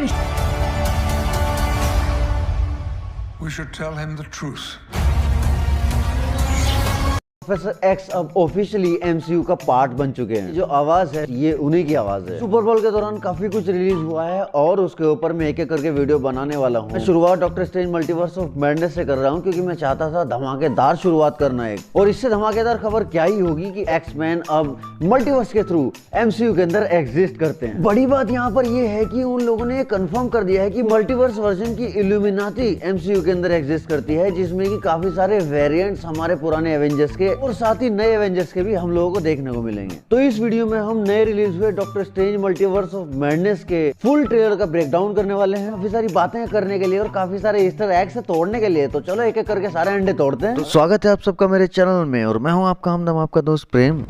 Strange. We should tell him the truth. Professor x अब officially MCU का part बन चुके हैं। जो आवाज है ये उन्हीं की आवाज है। सुपर बोल के दौरान काफी कुछ रिलीज हुआ है और उसके ऊपर मैं एक एक करके वीडियो बनाने वाला हूँ। मैं शुरुआत doctor strange multiverse of madness से कर रहा हूँ क्योंकि मैं चाहता था धमाकेदार शुरुआत करना एक, और इससे धमाकेदार खबर क्या ही होगी कि एक्स-मैन अब मल्टीवर्स के थ्रू एमसीयू के अंदर एग्जिस्ट करते हैं। बड़ी बात यहाँ पर यह है कि उन लोगों ने कंफर्म कर दिया है कि मल्टीवर्स वर्जन की इल्यूमिनाटी एमसीयू के अंदर एग्जिस्ट करती है, जिसमें की काफी सारे वेरिएंट्स हमारे पुराने एवेंजर्स के और साथ ही नए एवेंजर्स के भी हम लोगों को देखने को मिलेंगे। तो इस वीडियो में हम नए रिलीज हुए doctor strange multiverse of madness के फुल ट्रेलर का ब्रेकडाउन करने वाले हैं, काफी सारी बातें करने के लिए और काफी सारे ईस्टर एग्स तोड़ने के लिए। तो चलो एक एक करके सारे अंडे तोड़ते हैं। तो स्वागत है आप सबका मेरे चैनल में और मैं हूँ आपका हमदम, आपका दोस्त प्रेम।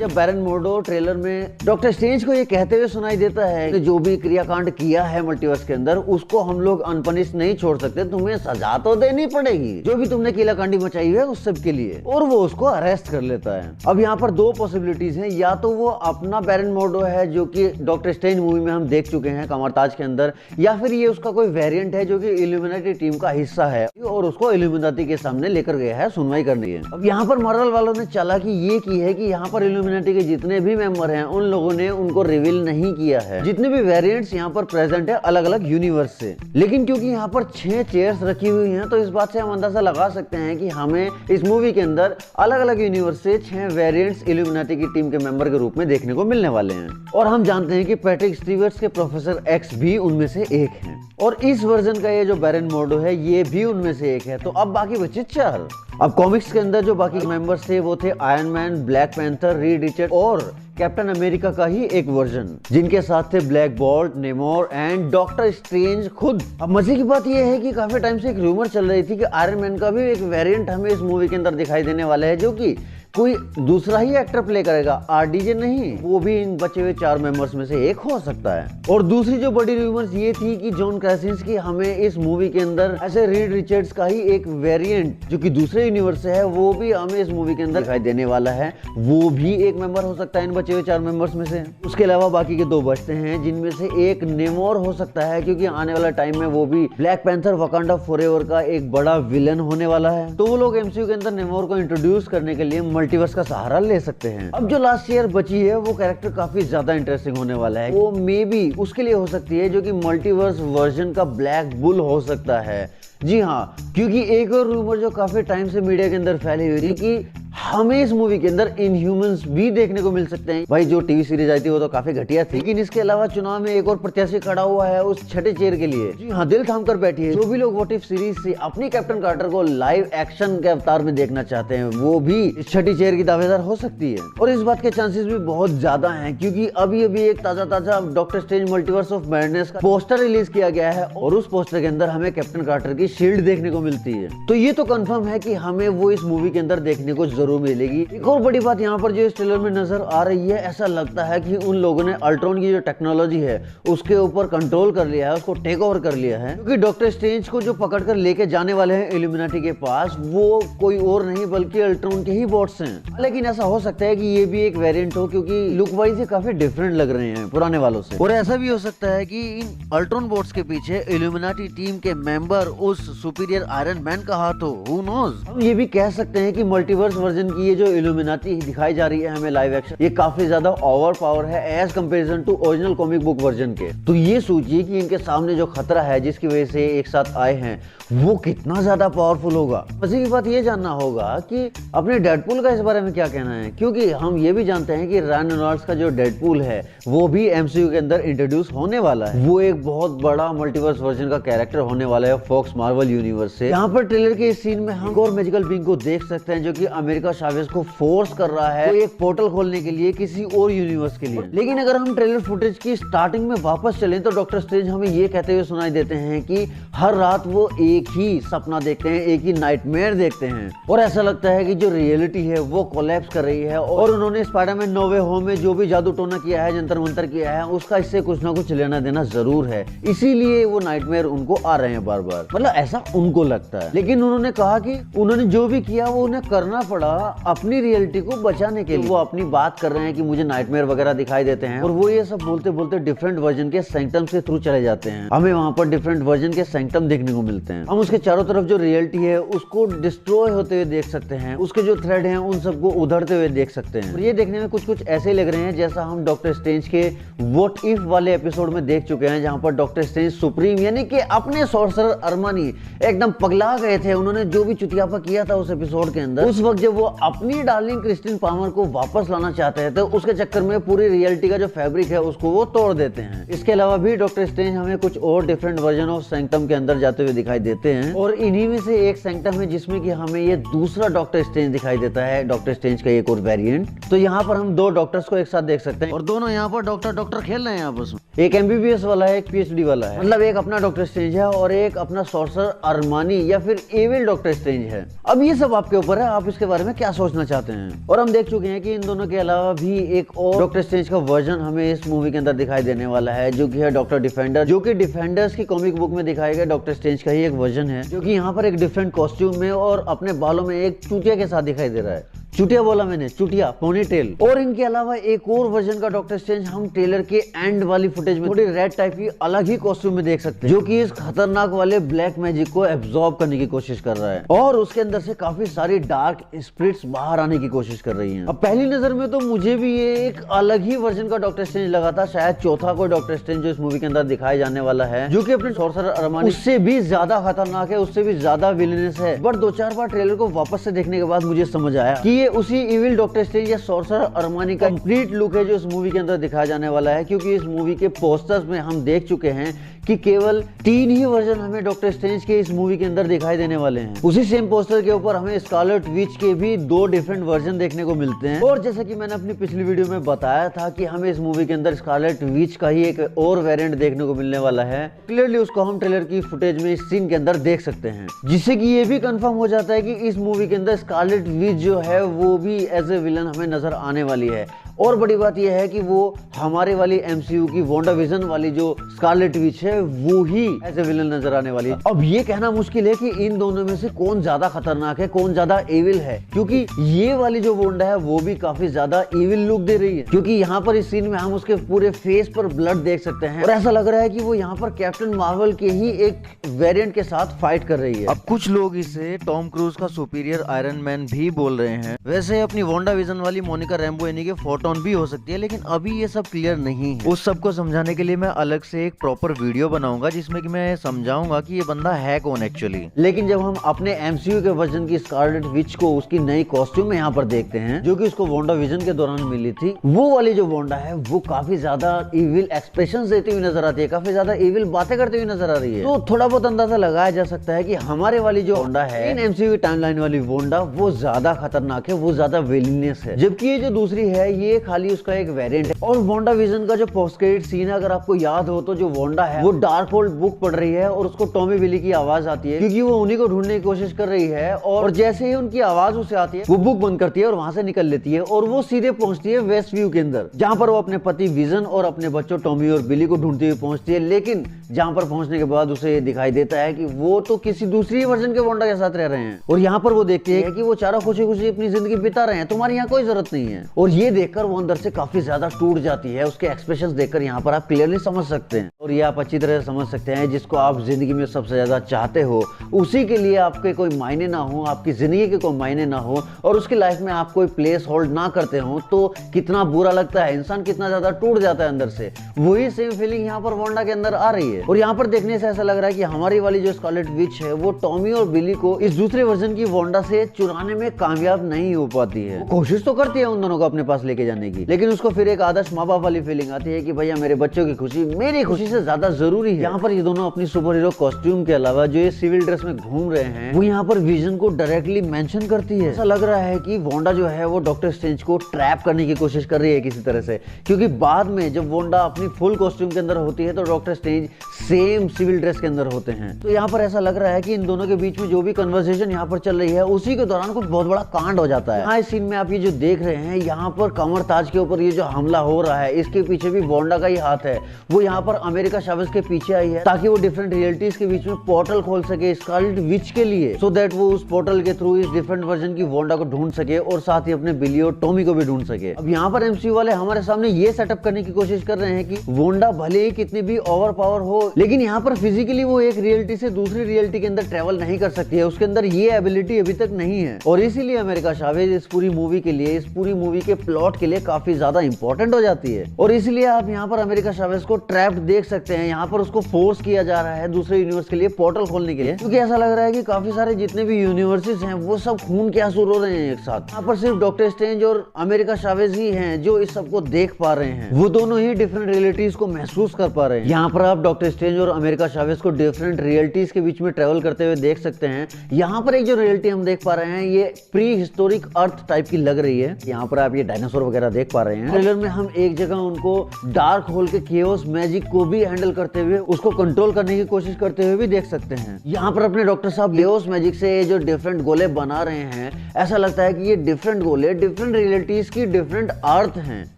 जब बैरन मोर्डो ट्रेलर में डॉक्टर स्ट्रेंज को ये कहते हुए सुनाई देता है कि जो भी क्रियाकांड किया है मल्टीवर्स के अंदर उसको हम लोग अनपनिश नहीं छोड़ सकते, तुम्हें सजा तो देनी पड़ेगी जो भी तुमने कीलाकांडी मचाई है उस सब के लिए, और वो उसको अरेस्ट कर लेता है। अब यहाँ पर दो पॉसिबिलिटीज हैं, या तो वो अपना बैरन मोर्डो है जो कि डॉक्टर स्ट्रेंज मूवी में हम देख चुके हैं कमरताज के अंदर, या फिर ये उसका कोई वेरिएंट है जो कि इल्यूमिनाटी टीम का हिस्सा है और उसको इल्यूमिनाटी के सामने लेकर गया है सुनवाई करने के लिए। अब यहाँ पर मार्वल वालों ने चालाकी ये की है कि यहाँ पर के जितने भी मेंबर हैं उन लोगों ने उनको रिवील नहीं किया है, जितने भी वेरिएंट्स यहाँ पर प्रेजेंट है अलग अलग यूनिवर्स से। लेकिन क्योंकि यहाँ पर 6 चेयर्स रखी हुई हैं तो इस बात से हम अंदाजा लगा सकते हैं कि हमें इस मूवी के अंदर अलग अलग यूनिवर्स से 6 वेरिएंट्स इल्यूमिनाटी की टीम के मेंबर के रूप में देखने को मिलने वाले हैं। और हम जानते हैं कि पैट्रिक स्टीवर्ट्स के प्रोफेसर एक्स भी उनमें से एक है, और इस वर्जन का ये जो बैरन मोर्डो है ये भी उनमें से एक है। तो अब बाकी बचे 4। अब कॉमिक्स के अंदर जो बाकी मेंबर्स थे वो थे iron man, black panther, read Richard और कैप्टन अमेरिका का ही एक वर्जन, जिनके साथ थे black bolt, नेमोर and doctor strange खुद। अब मजे की बात यह है कि काफी टाइम से एक रूमर चल रही थी कि आयरन मैन का भी एक वेरिएंट हमें इस मूवी के अंदर दिखाई देने वाला है, जो कि कोई दूसरा ही एक्टर प्ले करेगा, आरडीजे नहीं, वो भी इन बचे हुए 4 मेंबर्स में से एक हो सकता है। और दूसरी जो बड़ी रूमर्स ये थी कि जॉन क्रासिंस्की हमें इस मूवी के अंदर ऐसे रीड रिचर्ड्स का ही एक वेरिएंट जो कि दूसरे यूनिवर्स से है वो भी हमें इस मूवी के अंदर दिखाई देने वाला है, वो भी एक मेंबर हो सकता है इन बचे हुए 4 मेंबर्स में से। उसके अलावा बाकी के 2 बचते हैं, जिनमें से एक नेमोर हो सकता है क्योंकि आने वाला टाइम में वो भी ब्लैक पैंथर वकांडा फॉरएवर का एक बड़ा विलन होने वाला है। तो वो लोग एमसीयू के अंदर नेमोर को इंट्रोड्यूस करने के लिए मल्टीवर्स का सहारा ले सकते हैं। अब जो लास्ट ईयर बची है वो कैरेक्टर काफी ज्यादा इंटरेस्टिंग होने वाला है, वो मे बी उसके लिए हो सकती है जो कि मल्टीवर्स वर्जन का ब्लैक बुल हो सकता है। जी हाँ, क्योंकि एक और रूमर जो काफी टाइम से मीडिया के अंदर फैली हुई थी कि हमें इस मूवी के अंदर इनह्यूमंस भी देखने को मिल सकते हैं। भाई जो टीवी सीरीज आई थी वो तो काफी घटिया थी, लेकिन इसके अलावा चुनाव में एक और प्रत्याशी खड़ा हुआ है उस छठे चेयर के लिए। जी हाँ, दिल थाम कर बैठिए, जो भी लोग व्हाट इफ सीरीज से अपनी कैप्टन कार्टर को लाइव एक्शन के अवतार में देखना चाहते हैं वो भी इस छठी चेयर की दावेदार हो सकती है। और इस बात के चांसेस भी बहुत ज्यादा हैं क्योंकि अभी एक ताजा doctor strange multiverse of madness का पोस्टर रिलीज किया गया है और उस पोस्टर के अंदर हमें कैप्टन कार्टर की शील्ड देखने को मिलती है। तो ये तो कंफर्म है कि हमें वो इस मूवी के अंदर देखने को जरूर मिलेगी। एक और बड़ी बात यहाँ पर जो इस ट्रेलर में नजर आ रही है, ऐसा लगता है कि उन लोगों ने अल्ट्रॉन की जो टेक्नोलॉजी है उसके ऊपर कंट्रोल कर लिया है, उसको टेक ओवर कर लिया है, क्योंकि डॉक्टर स्ट्रेंज को जो पकड़कर लेके जाने वाले हैं इल्यूमिनाटी के पास वो कोई और नहीं बल्कि अल्ट्रॉन के ही बॉट्स हैं। लेकिन ऐसा हो सकता है कि ये भी एक वेरिएंट हो क्योंकि लुक वाइज ये काफी डिफरेंट लग रहे हैं पुराने वालों से। और ऐसा भी हो सकता है कि इन अल्ट्रॉन बॉट्स के पीछे इल्यूमिनाटी टीम के मेंबर उस सुपीरियर आयरन मैन का हाथ हो, हू नोज। हम ये भी कह सकते हैं कि मल्टीवर्स वर्जन की ये जो इल्यूमिनाटी दिखाई जा रही है हमें लाइव एक्शन, ये काफी ज्यादा ओवर पावर है as comparison to original comic book version के। तो ये सोचिए कि इनके सामने जो खतरा है जिसकी वजह से एक साथ आए हैं वो कितना ज्यादा पावरफुल होगा। मजे की बात ये जानना होगा कि अपने डेडपूल का इस बारे में क्या कहना है, क्योंकि हम ये भी जानते हैं कि रायन रेनॉल्ड्स का जो डेडपूल है वो भी एमसीयू के अंदर इंट्रोड्यूस होने वाला है। वो एक बहुत बड़ा मल्टीवर्स वर्जन का कैरेक्टर होने वाला है फॉक्स मार्वल यूनिवर्स से। यहाँ पर ट्रेलर के इस सीन में हम और मैजिकल बीइंग को देख सकते हैं जो कि अमेरिका चावेज को फोर्स कर रहा है तो एक पोर्टल खोलने के लिए किसी और यूनिवर्स के लिए। लेकिन अगर हम ट्रेलर फुटेज की स्टार्टिंग में वापस चलें तो डॉक्टर स्ट्रेंज हमें ये कहते हुए सुनाई देते हैं कि हर रात वो एक ही सपना देखते हैं, एक ही नाइटमेयर देखते हैं, और ऐसा लगता है कि जो रियलिटी है वो कोलैप्स कर रही है और उन्होंने स्पाइडरमैन नो वे होम में जो भी जादू टोना किया है, जंतर मंतर किया है, उसका इससे कुछ ना कुछ लेना देना जरूर है, इसीलिए वो नाइटमेयर उनको आ रहे हैं बार बार, मतलब ऐसा उनको लगता है। लेकिन उन्होंने कहा कि उन्होंने जो भी किया वो उन्हें करना पड़ा अपनी रियलिटी को बचाने के लिए वो अपनी बात कर रहे हैं कि मुझे नाइटमेयर वगैरह दिखाई देते हैं, और वो ये सब बोलते बोलते डिफरेंट वर्जन के सैंक्टम के थ्रू चले जाते हैं। हमें वहाँ पर डिफरेंट वर्जन के सैंक्टम देखने को मिलते हैं। हम उसके चारों तरफ जो रियलिटी है उसको डिस्ट्रॉय होते हुए देख सकते हैं, उसके जो थ्रेड हैं उन सबको उधड़ते हुए देख सकते हैं। और ये देखने में कुछ कुछ ऐसे लग रहे हैं जैसा हम डॉक्टर स्ट्रेंज के व्हाट इफ वाले एपिसोड में देख चुके हैं, जहाँ पर डॉक्टर स्ट्रेंज सुप्रीम यानी कि अपने सॉर्सरर अरमानी एकदम पगला गए थे। उन्होंने जो भी चुतियापा किया था उस एपिसोड के अंदर, उस वक्त जब वो अपनी डार्लिंग क्रिस्टिन पामर को वापस लाना चाहते हैं तो उसके चक्कर में पूरी रियलिटी का जो फैब्रिक है उसको वो तोड़ देते हैं। इसके अलावा भी डॉक्टर स्ट्रेंज हमें कुछ और डिफरेंट वर्जन ऑफ सैंक्टम के अंदर जाते हुए दिखाई देते हैं, और इन्हीं में से एक सैंक्टम है जिसमें कि हमें ये दूसरा डॉक्टर स्ट्रेंज दिखाई देता है, डॉक्टर स्ट्रेंज का एक और वेरिएंट। तो यहाँ पर हम दो डॉक्टर्स को एक साथ देख सकते हैं और दोनों यहाँ पर डॉक्टर खेल रहे हैं आपस में। एक एमबीबीएस वाला है, एक पीएचडी वाला है, मतलब एक अपना डॉक्टर स्ट्रेंज है और एक अपना सॉर्सरर अरमानी या फिर एविल डॉक्टर स्ट्रेंज है। अब ये सब आपके ऊपर है, आप इसके बारे में क्या सोचना चाहते हैं। और हम देख चुके हैं कि इन दोनों के अलावा भी एक और डॉक्टर स्ट्रेंज का वर्जन हमें इस मूवी के अंदर दिखाई देने वाला है, जो कि है डॉक्टर डिफेंडर, जो कि डिफेंडर्स की कॉमिक बुक में दिखाया गया डॉक्टर स्ट्रेंज का ही एक वर्जन है, जो कि यहाँ पर एक डिफरेंट कॉस्ट्यूम में और अपने बालों में एक चूतिया के साथ दिखाई दे रहा है। चुटिया बोला मैंने, चुटिया, पोनीटेल। और इनके अलावा एक और वर्जन का डॉक्टर स्ट्रेंज हम ट्रेलर के एंड वाली फुटेज में थोड़ी रेड टाइप की अलग ही कॉस्ट्यूम में देख सकते हैं, जो कि इस खतरनाक वाले ब्लैक मैजिक को एब्जॉर्ब करने की कोशिश कर रहा है और उसके अंदर से काफी सारी डार्क स्पिरिट्स बाहर आने की कोशिश कर रही हैं। अब पहली नजर में तो मुझे भी ये एक अलग ही वर्जन का डॉक्टर स्ट्रेंज लगा था, शायद चौथा कोई डॉक्टर स्ट्रेंज जो इस मूवी के अंदर दिखाया जाने वाला है, जो कि अपने सॉर्सरर अरमानी उससे भी ज्यादा खतरनाक है, उससे भी ज्यादा विलेनस है। बट 2-4 बार ट्रेलर को वापस से देखने के बाद मुझे समझ आया कि ये उसी इविल डॉक्टर स्ट्रेंज या सॉर्सरर अरमानी का कंप्लीट लुक है जो इस मूवी के अंदर दिखाया जाने वाला है, क्योंकि इस मूवी के पोस्टर्स में हम देख चुके हैं कि केवल 3 ही वर्जन हमें डॉक्टर स्ट्रेंज के इस मूवी के अंदर दिखाई देने वाले हैं। उसी सेम पोस्टर के ऊपर हमें स्कारलेट विच के भी 2 डिफरेंट वर्जन देखने को मिलते हैं, और जैसा कि मैंने अपनी पिछली वीडियो में बताया था कि हमें इस मूवी के अंदर स्कारलेट विच का ही एक और वेरिएंट देखने को मिलने वाला है। क्लियरली उसको हम ट्रेलर की फुटेज में इस सीन के अंदर देख सकते हैं, जिससे कि ये भी कंफर्म हो जाता है कि इस मूवी के अंदर स्कारलेट विच जो है वो भी एज ए विलन हमें नजर आने वाली है। और बड़ी बात यह है कि वो हमारे वाली एमसीयू की वांडाविजन वाली जो स्कारलेट विच है वो ही एज ए विलन नजर आने वाली है। अब ये कहना मुश्किल है कि इन दोनों में से कौन ज्यादा खतरनाक है, कौन ज्यादा एविल है, क्योंकि ये वाली जो वांडा है वो भी काफी ज्यादा एविल लुक दे रही है, क्योंकि यहाँ पर इस सीन में हम उसके पूरे फेस पर ब्लड देख सकते हैं और ऐसा लग रहा है कि वो यहाँ पर कैप्टन मार्वल के ही एक वेरिएंट के साथ फाइट कर रही है। अब कुछ लोग इसे टॉम क्रूज का सुपीरियर आयरन मैन भी बोल रहे हैं। वैसे अपनी वांडाविजन वाली मोनिका रैम्बो यानी कि फोटोन भी हो सकती है, लेकिन अभी ये सब क्लियर नहीं है। उस सबको समझाने के लिए मैं अलग से एक प्रॉपर वीडियो बनाऊंगा जिसमें कि मैं समझाऊंगा कि ये बंदा है कौन एक्चुअली। लेकिन जब हम अपने एमसीयू के वर्जन की स्कारलेट विच को उसकी नई कॉस्ट्यूम में यहाँ पर देखते हैं, जो कि उसको वांडाविजन के दौरान मिली थी, वो वाली जो वांडा है वो काफी ज्यादा इविल एक्सप्रेशंस देती हुई नजर आती है, काफी ज्यादा इविल बातें करती हुई नजर आ रही है। तो थोड़ा बहुत अंदाजा लगाया जा सकता है कि हमारे वाली जो वांडा है, इन एमसीयू की टाइमलाइन वाली वांडा, वो ज्यादा खतरनाक है, वो ज्यादा विलेनियस है, जबकि ये जो दूसरी है ये खाली उसका एक वेरिएंट है। और वांडाविजन का जो पोस्ट क्रेडिट सीन है, अगर आपको याद हो तो जो वांडा है वो डार्क होल्ड बुक पढ़ रही है और उसको टॉमी विली की आवाज आती है, क्योंकि वो उन्हीं को ढूंढने की कोशिश कर रही है, और जैसे ही उनकी आवाज उसे आती है वो बुक बंद करती है और वहां से निकल लेती है और वो सीधे पहुंचती है वेस्ट व्यू के अंदर, जहां पर वो अपने पति विजन और अपने बच्चों टॉमी और बिली को ढूंढती हुई पहुंचती है। लेकिन जहां पर पहुंचने के बाद उसे दिखाई देता है कि वो तो किसी दूसरी वर्जन के वांडा के साथ रह रहे हैं, और यहाँ पर वो देखती है कि वो चारों खुशी खुशी अपनी जिंदगी बिता रहे हैं, तुम्हारी यहाँ कोई जरूरत नहीं है। और ये देखकर वो अंदर से काफी ज्यादा टूट जाती है। उसके एक्सप्रेशंस देखकर यहाँ पर आप क्लियरली समझ सकते हैं, और ये आप अच्छी तरह से समझ सकते हैं, जिसको आप जिंदगी में सबसे ज्यादा चाहते हो उसी के लिए आपके कोई मायने ना हो, आपकी जिंदगी के कोई मायने ना हो, और उसकी लाइफ में आप कोई प्लेस होल्ड ना करते हो, तो कितना बुरा लगता है, इंसान कितना ज्यादा टूट जाता है अंदर से। वही सेम फीलिंग यहाँ पर वांडा के अंदर आ रही है, और यहाँ पर देखने से ऐसा लग रहा है कि हमारी वाली जो स्कारलेट विच है वो टॉमी और बिली को इस दूसरे वर्जन की वांडा से चुराने में कामयाब नहीं हो पाती है। कोशिश तो करती है उन दोनों को अपने पास लेके जाने की, लेकिन उसको फिर एक आदर्श माँ बाप वाली फीलिंग आती है कि भैया मेरे बच्चों की खुशी मेरी खुशी से ज्यादा जरूरी है। यहाँ पर ये दोनों अपनी सुपर हीरो कॉस्ट्यूम के अलावा जो ये सिविल ड्रेस में घूम रहे हैं, वो यहाँ पर विजन को डायरेक्टली मेंशन करती है। ऐसा लग रहा है कि वांडा जो है वो डॉक्टर स्ट्रेंज को ट्रैप करने की कोशिश कर रही है किसी तरह से, क्योंकि बाद में जब वांडा अपनी फुल कॉस्ट्यूम के अंदर होती है तो Doctor Strange same civil dress के अंदर होते हैं। तो यहाँ पर ऐसा लग रहा है कि इन दोनों के बीच में जो भी कन्वर्सेशन यहाँ पर चल रही है उसी के दौरान कुछ बहुत बड़ा कांड हो जाता है। हाँ, इस सीन में आप ये जो देख रहे हैं, यहाँ पर कमर ताज के ऊपर ये जो हमला हो रहा है, इसके पीछे भी वांडा का ही हाथ है। वो यहाँ पर अमेरिका शावेज उसके पीछे आई है ताकि वो डिफरेंट रियलिटीज के बीच में पोर्टल खोल सके स्कारलेट विच के लिए, सो दैट वो उस पोर्टल के थ्रू इस डिफरेंट वर्जन की वोंडा को ढूंढ सके और साथ ही अपने बिली और टॉमी को भी ढूंढ सके। अब यहाँ पर एमसीयू वाले हमारे सामने ये सेटअप करने की कोशिश कर रहे हैं कि वोंडा भले ही कितनी भी ओवर पावर हो, लेकिन यहाँ पर फिजिकली वो एक रियलिटी से दूसरी रियलिटी के अंदर ट्रेवल नहीं कर सकती है, उसके अंदर ये एबिलिटी अभी तक नहीं है। और इसीलिए अमेरिका चावेज इस पूरी मूवी के लिए, इस पूरी मूवी के प्लॉट के लिए काफी ज्यादा इंपॉर्टेंट हो जाती है। और इसलिए आप यहाँ पर अमेरिका चावेज को ट्रैप्ड देख सकते हैं। यहाँ पर उसको फोर्स किया जा रहा है दूसरे यूनिवर्स के लिए पोर्टल खोलने के लिए, क्योंकि ऐसा लग रहा है कि काफी सारे जितने भी यूनिवर्सेस हैं वो सब खून के आंसू रो रहे हैं एक साथ। यहाँ पर सिर्फ डॉक्टर स्ट्रेंज और अमेरिका चावेज ही हैं जो इस सबको देख पा रहे हैं, वो दोनों ही डिफरेंट रियलिटीज को महसूस कर पा रहे हैं। यहाँ पर आप डॉक्टर स्ट्रेंज और अमेरिका चावेज को डिफरेंट रियलिटीज के बीच में ट्रेवल करते हुए देख सकते हैं। यहाँ पर एक जो रियलिटी हम देख पा रहे हैं ये प्री हिस्टोरिक अर्थ टाइप की लग रही है। यहाँ पर आप ये डायनासोर वगैरह देख पा रहे हैं। ट्रेलर में हम एक जगह उनको डार्क होल के केओस मैजिक को भी हैंडल करते हुए, उसको कंट्रोल करने की कोशिश करते हुए भी देख सकते हैं। यहाँ पर अपने डॉक्टर साहब केओस मैजिक से जो डिफरेंट गोले बना रहे हैं, ऐसा लगता है कि ये डिफरेंट गोले डिफरेंट रियलिटीज की डिफरेंट अर्थ हैं।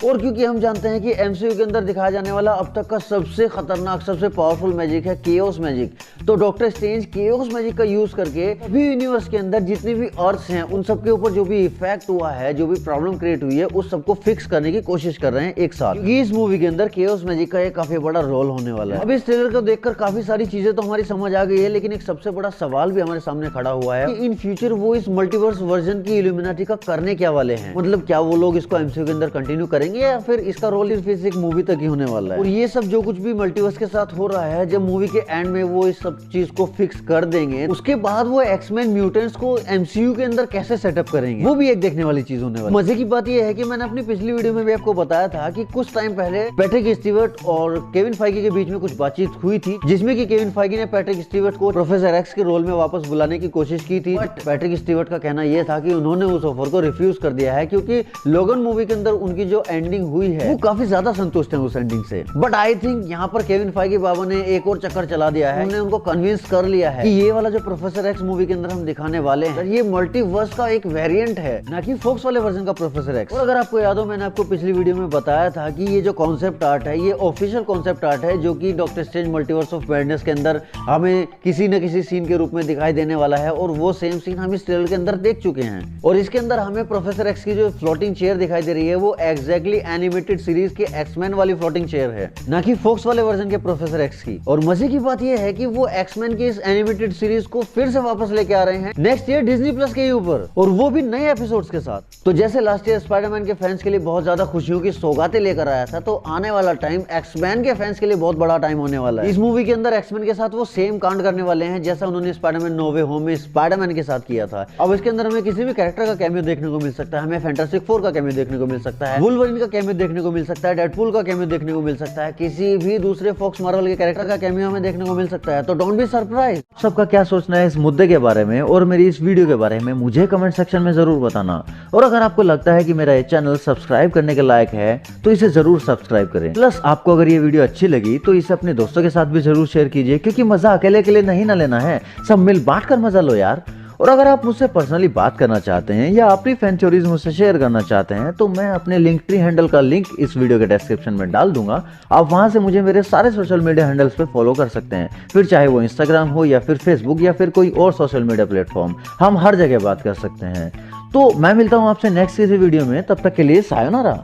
और क्योंकि हम जानते हैं कि एमसीयू के अंदर दिखाया जाने वाला अब तक का सबसे खतरनाक, सबसे पावरफुल मैजिक है केओस मैजिक, तो डॉक्टर स्ट्रेंज केओस मैजिक का यूज करके अभी यूनिवर्स के अंदर जितनी भी अर्थ्स हैं उन सब के ऊपर जो भी इफेक्ट हुआ है, जो भी प्रॉब्लम क्रिएट हुई है, उस सबको फिक्स करने की कोशिश कर रहे हैं एक साथ। क्योंकि इस मूवी के अंदर केओस मैजिक का एक काफी बड़ा रोल होने वाला है। अब इस ट्रेलर को देखकर काफी सारी चीजें तो हमारी समझ आ गई है, लेकिन एक सबसे बड़ा सवाल भी हमारे सामने खड़ा हुआ है कि इन फ्यूचर वो इस मल्टीवर्स वर्जन की इल्यूमिनाटी का करने क्या वाले हैं। मतलब क्या वो लोग इसको एमसीयू के अंदर कंटिन्यू करेंगे या फिर इसका रोल सिर्फ इस एक मूवी तक ही होने वाला है। और ये सब जो कुछ भी मल्टीवर्स के साथ हो रहा है, जब मूवी के एंड में वो इस सब चीज को फिक्स कर देंगे, उसके बाद वो एक्समैन म्यूटेंट्स को एमसीयू के अंदर कैसे सेटअप करेंगे, वो भी एक देखने वाली चीज होने वाली है। मजे की बात ये है कि मैंने अपनी पिछली वीडियो में भी आपको बताया था कि कुछ टाइम पहले पैट्रिक स्टीवर्ट और केविन फाइगी के बीच में कुछ बातचीत हुई थी, जिसमें कि केविन फाइगी ने पैट्रिक स्टीवर्ट को प्रोफेसर एक्स के रोल में वापस बुलाने की कोशिश की थी। बट पैट्रिक स्टीवर्ट का कहना यह था कि उन्होंने उस ऑफर को रिफ्यूज कर दिया है, क्योंकि लोगन मूवी के अंदर उनकी जो एंडिंग हुई है वो काफी ज्यादा संतुष्ट है उस एंडिंग से। बट आई थिंक यहाँ पर केविन फाइगी बाबा ने एक और चक्कर चला दिया है। उन्होंने उनको कन्विंस कर लिया है कि ये वाला जो प्रोफेसर एक्स मूवी के अंदर हम दिखाने वाले हैं, ये मल्टीवर्स का एक वेरिएंट है, ना कि फोक्स वाले वर्जन का प्रोफेसर एक्स। और अगर आपको याद हो, मैंने आपको पिछली वीडियो में बताया था कि ये जो कॉन्सेप्ट आर्ट है, ये ऑफिशियल कॉन्सेप्ट आर्ट है, जो कि doctor strange multiverse of madness के अंदर हमें किसी न किसी सीन के रूप में दिखाई देने वाला है। और वो सेम सीन हम इस ट्रेलर के अंदर देख चुके हैं। और इसके अंदर हमें प्रोफेसर एक्स की जो फ्लोटिंग चेयर दिखाई दे रही है, वो एग्जैक्टली एनिमेटेड सीरीज के एक्समैन वाली फ्लोटिंग चेयर है, ना कि फोक्स वाले वर्जन के प्रोफेसर एक्स की। और मजे की बात यह है कि वो एक्समैन की इस एनिमेटेड सीरीज को फिर से वापस लेके आ रहे हैं नेक्स्ट ईयर डिज्नी प्लस के ऊपर, और वो भी नए एपिसोड्स के साथ। तो जैसे लास्ट ईयर स्पाइडरमैन के फैंस के लिए बहुत ज्यादा खुशियों की सौगातें लेकर आया था, तो आने वाला टाइम एक्समैन के फैंस के लिए बहुत बड़ा टाइम होने वाला है। इस मूवी के अंदर एक्समैन के साथ वो सेम कांड करने वाले हैं जैसा उन्होंने स्पाइडरमैन नो वे होम में स्पाइडरमैन के साथ किया था। अब इसके अंदर हमें किसी भी कैरेक्टर का कैमियो देखने को मिल सकता है, हमें फैंटास्टिक फोर का कैमियो देखने को मिल सकता है, वुल्वरीन का कैमियो देखने को मिल सकता है, डेडपूल का कैमियो देखने को मिल सकता है, किसी भी दूसरे फॉक्स मार्वल के कैरेक्टर का कैमियो हमें देखने को मिल सकता है। तो डोंट बी सरप्राइज। सबका क्या सोचना है इस मुद्दे के बारे में और मेरी इस वीडियो के बारे में मुझे कमेंट सेक्शन में जरूर बताना। और अगर आपको लगता है कि मेरा ये चैनल सब्सक्राइब करने के लायक है तो इसे जरूर सब्सक्राइब करें। प्लस आपको अगर ये वीडियो अच्छी लगी तो इसे अपने दोस्तों के साथ भी जरूर शेयर कीजिए, क्योंकि मजा अकेले अकेले नहीं ना लेना है, सब मिल बांट कर मजा लो यार। और अगर आप मुझसे पर्सनली बात करना चाहते हैं या अपनी फैन थ्योरीज मुझसे शेयर करना चाहते हैं, तो मैं अपने लिंक्डइन हैंडल का लिंक इस वीडियो के डिस्क्रिप्शन में डाल दूंगा। आप वहां से मुझे मेरे सारे सोशल मीडिया हैंडल्स पे फॉलो कर सकते हैं, फिर चाहे वो इंस्टाग्राम हो या फिर फेसबुक या फिर कोई और सोशल मीडिया प्लेटफॉर्म, हम हर जगह बात कर सकते हैं। तो मैं मिलता हूं आपसे नेक्स्ट किसी वीडियो में, तब तक के लिए सायोनारा।